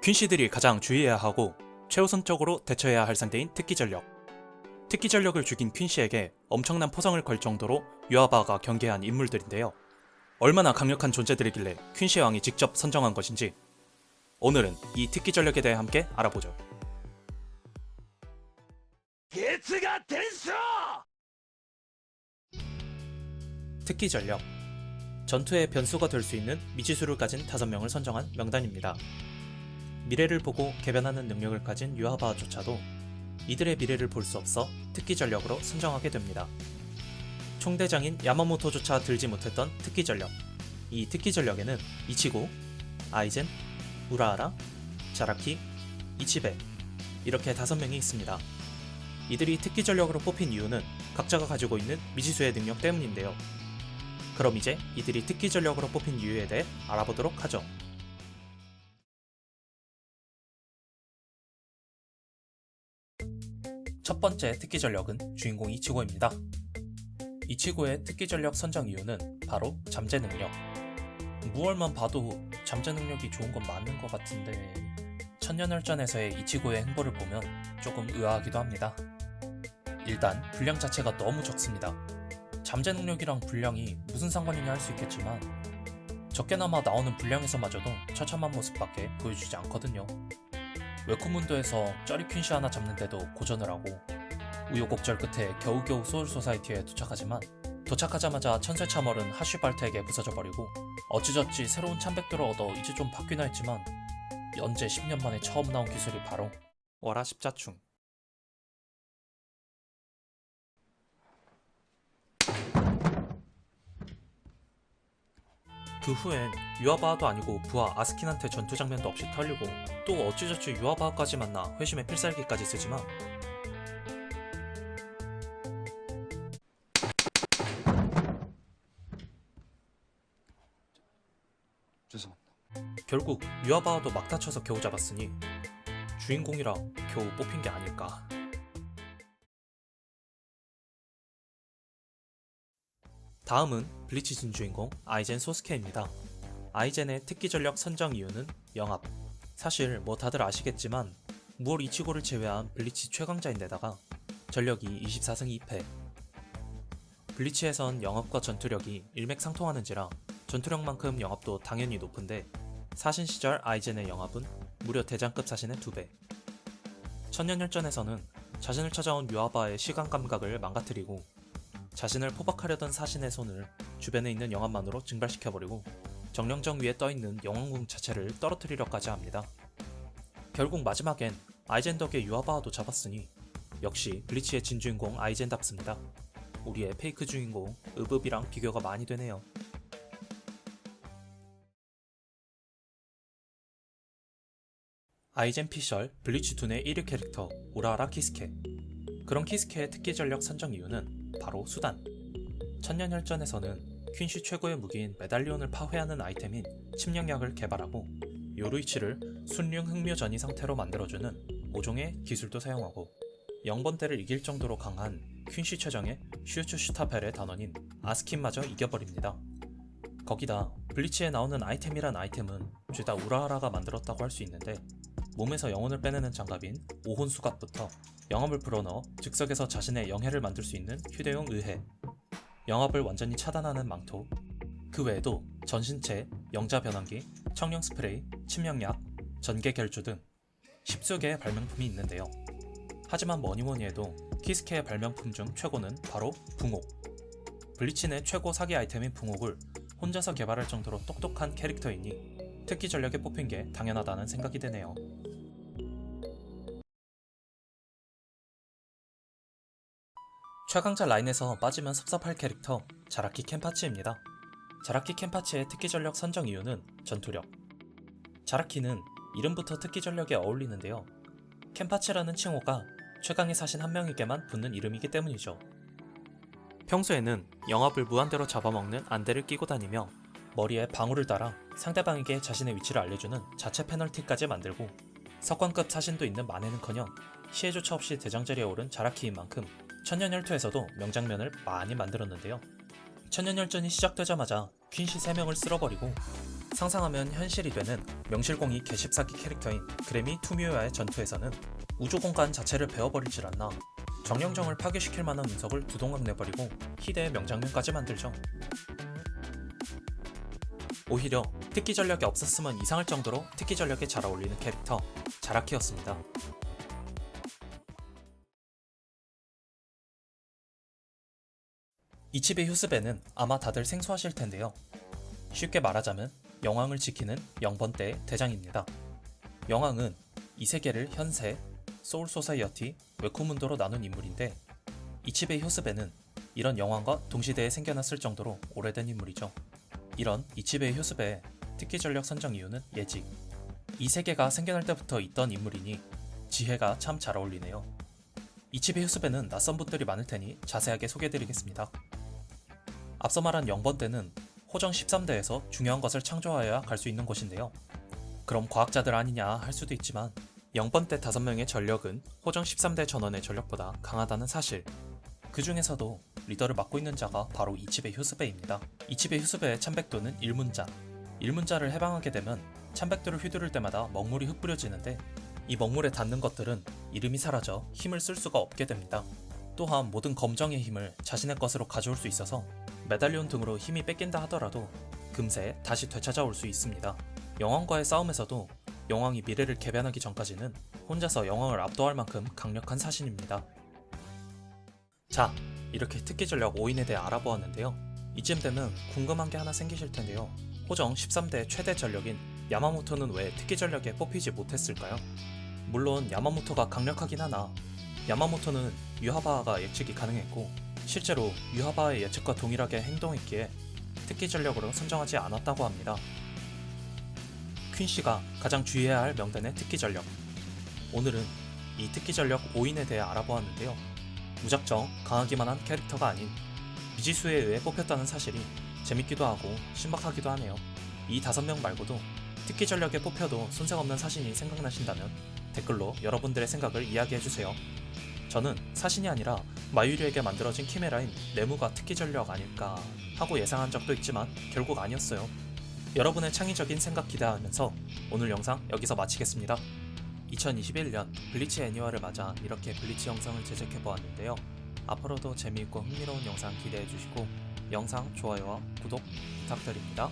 퀸시들이 가장 주의해야 하고 최우선적으로 대처해야 할 상대인 특기 전력. 특기 전력을 죽인 퀸시에게 엄청난 포성을 걸 정도로 유아바가 경계한 인물들인데요. 얼마나 강력한 존재들이길래 퀸시의 왕이 직접 선정한 것인지 오늘은 이 특기 전력에 대해 함께 알아보죠. 특기 전력. 전투의 변수가 될 수 있는 미지수를 가진 5명을 선정한 명단입니다. 미래를 보고 개변하는 능력을 가진 유아바조차도 이들의 미래를 볼 수 없어 특기 전력으로 선정하게 됩니다. 총대장인 야마모토조차 들지 못했던 특기 전력. 이 특기 전력에는 이치고, 아이젠, 우라하라, 자라키, 이치베 이렇게 5명이 있습니다. 이들이 특기 전력으로 뽑힌 이유는 각자가 가지고 있는 미지수의 능력 때문인데요. 그럼 이제 이들이 특기 전력으로 뽑힌 이유에 대해 알아보도록 하죠. 첫 번째 특기 전력은 주인공 이치고입니다. 이치고의 특기 전력 선정 이유는 바로 잠재 능력. 무얼만 봐도 잠재 능력이 좋은 건 맞는 것 같은데 천년혈전에서의 이치고의 행보를 보면 조금 의아하기도 합니다. 일단 분량 자체가 너무 적습니다. 잠재 능력이랑 분량이 무슨 상관이냐 할 수 있겠지만 적게나마 나오는 분량에서마저도 처참한 모습밖에 보여주지 않거든요. 웨쿠문도에서 쩌리 퀸시 하나 잡는데도 고전을 하고 우여곡절 끝에 겨우겨우 소울 소사이티에 도착하지만 도착하자마자 천세차멀은 하쉬발트에게 부서져버리고 어찌저찌 새로운 참백도를 얻어 이제 좀 바뀌나 했지만 연재 10년 만에 처음 나온 기술이 바로 월하 십자충. 그 후엔 유아바도 아니고 부하 아스킨한테 전투 장면도 없이 털리고 또 어찌저찌 유아바까지 만나 회심의 필살기까지 쓰지만 죄송합니다. 결국 유아바도 막 다쳐서 겨우 잡았으니 주인공이라 겨우 뽑힌 게 아닐까. 다음은 블리치 진 주인공 아이젠 소스케입니다. 아이젠의 특기 전력 선정 이유는 영합. 사실 뭐 다들 아시겠지만 무얼 이치고를 제외한 블리치 최강자인데다가 전력이 24승 2패. 블리치에선 영합과 전투력이 일맥상통하는지라 전투력만큼 영합도 당연히 높은데 사신 시절 아이젠의 영합은 무려 대장급 사신의 2배. 천년혈전에서는 자신을 찾아온 유아바의 시간 감각을 망가뜨리고 자신을 포박하려던 사신의 손을 주변에 있는 영합만으로 증발시켜버리고 정령정 위에 떠있는 영왕궁 자체를 떨어뜨리려까지 합니다. 결국 마지막엔 아이젠 덕에 유아바도 잡았으니 역시 블리치의 진주인공 아이젠답습니다. 우리의 페이크 주인공 으브비랑 비교가 많이 되네요. 아이젠 피셜 블리치 둔의 1위 캐릭터 우라하라 키스케. 그런 키스케의 특기 전력 선정 이유는 바로 수단. 천년혈전에서는 퀸시 최고의 무기인 메달리온을 파괴하는 아이템인 침략약을 개발하고 요루이치를 순륜 흑묘 전이 상태로 만들어주는 5종의 기술도 사용하고 0번대를 이길 정도로 강한 퀸시 최정의 슈츠 슈타펠의 단원인 아스킨마저 이겨버립니다. 거기다 블리치에 나오는 아이템이란 아이템은 죄다 우라하라가 만들었다고 할 수 있는데 몸에서 영혼을 빼내는 장갑인 오혼 수갑부터 영합을 불어넣어 즉석에서 자신의 영해를 만들 수 있는 휴대용 의해, 영합을 완전히 차단하는 망토, 그 외에도 전신체, 영자 변환기, 청령 스프레이, 침략약, 전개 결주 등 10수 개의 발명품이 있는데요. 하지만 뭐니뭐니 해도 키스케의 발명품 중 최고는 바로 붕옥. 블리치 내 최고 사기 아이템인 붕옥을 혼자서 개발할 정도로 똑똑한 캐릭터이니 특기 전력에 뽑힌 게 당연하다는 생각이 드네요. 최강자 라인에서 빠지면 섭섭할 캐릭터 자라키 켄파치입니다. 자라키 켄파치의 특기 전력 선정 이유는 전투력. 자라키는 이름부터 특기 전력에 어울리는데요. 켄파치라는 칭호가 최강의 사신 한 명에게만 붙는 이름이기 때문이죠. 평소에는 영합을 무한대로 잡아먹는 안대를 끼고 다니며 머리에 방울을 달아 상대방에게 자신의 위치를 알려주는 자체 페널티까지 만들고 석관급 사신도 있는 만에는커녕 시혜조차 없이 대장자리에 오른 자라키인 만큼 천년혈투에서도 명장면을 많이 만들었는데요. 천년혈전이 시작되자마자 퀸시 3명을 쓸어버리고 상상하면 현실이 되는 명실공히 개십사기 캐릭터인 그래미 투미오와의 전투에서는 우주공간 자체를 베어버리질 않나 정령정을 파괴시킬 만한 운석을 두 동강 내버리고 희대의 명장면까지 만들죠. 오히려 특기 전력이 없었으면 이상할 정도로 특기 전력에 잘 어울리는 캐릭터 자라키였습니다. 이치베 휴스베는 아마 다들 생소하실 텐데요. 쉽게 말하자면 영왕을 지키는 0번대의 대장입니다. 영왕은 이 세계를 현세, 소울 소사이어티, 웨쿠문도로 나눈 인물인데 이치베 휴스베는 이런 영왕과 동시대에 생겨났을 정도로 오래된 인물이죠. 이런 이치베 휴스베의 특기 전력 선정 이유는 예직. 이 세계가 생겨날 때부터 있던 인물이니 지혜가 참 잘 어울리네요. 이치베 휴스베는 낯선 분들이 많을 테니 자세하게 소개해드리겠습니다. 앞서 말한 0번대는 호정 13대에서 중요한 것을 창조하여야 갈 수 있는 곳인데요. 그럼 과학자들 아니냐 할 수도 있지만 0번대 5명의 전력은 호정 13대 전원의 전력보다 강하다는 사실. 그 중에서도 리더를 맡고 있는 자가 바로 이치베 휴스베입니다. 이치베 휴스베의 참백도는 1문자. 1문자를 해방하게 되면 참백도를 휘두를 때마다 먹물이 흩뿌려지는데 이 먹물에 닿는 것들은 이름이 사라져 힘을 쓸 수가 없게 됩니다. 또한 모든 검정의 힘을 자신의 것으로 가져올 수 있어서 메달리온 등으로 힘이 뺏긴다 하더라도 금세 다시 되찾아올 수 있습니다. 영왕과의 싸움에서도 영왕이 미래를 개변하기 전까지는 혼자서 영왕을 압도할 만큼 강력한 사신입니다. 자, 이렇게 특기 전력 5인에 대해 알아보았는데요. 이쯤 되면 궁금한 게 하나 생기실 텐데요. 호정 13대 최대 전력인 야마모토는 왜 특기 전력에 뽑히지 못했을까요? 물론 야마모토가 강력하긴 하나 야마모토는 유하바가 예측이 가능했고 실제로 유하바의 예측과 동일하게 행동했기에 특기 전력으로 선정하지 않았다고 합니다. 퀸씨가 가장 주의해야 할 명단의 특기 전력. 오늘은 이 특기 전력 5인에 대해 알아보았는데요. 무작정 강하기만 한 캐릭터가 아닌 미지수에 의해 뽑혔다는 사실이 재밌기도 하고 신박하기도 하네요. 이 5명 말고도 특기 전력에 뽑혀도 손색 없는 사신이 생각나신다면 댓글로 여러분들의 생각을 이야기해주세요. 저는 사신이 아니라 마유리에게 만들어진 키메라인 네무가 특기 전력 아닐까 하고 예상한 적도 있지만 결국 아니었어요. 여러분의 창의적인 생각 기대하면서 오늘 영상 여기서 마치겠습니다. 2021년 블리치 애니화를 맞아 이렇게 블리치 영상을 제작해보았는데요. 앞으로도 재미있고 흥미로운 영상 기대해주시고 영상 좋아요와 구독 부탁드립니다.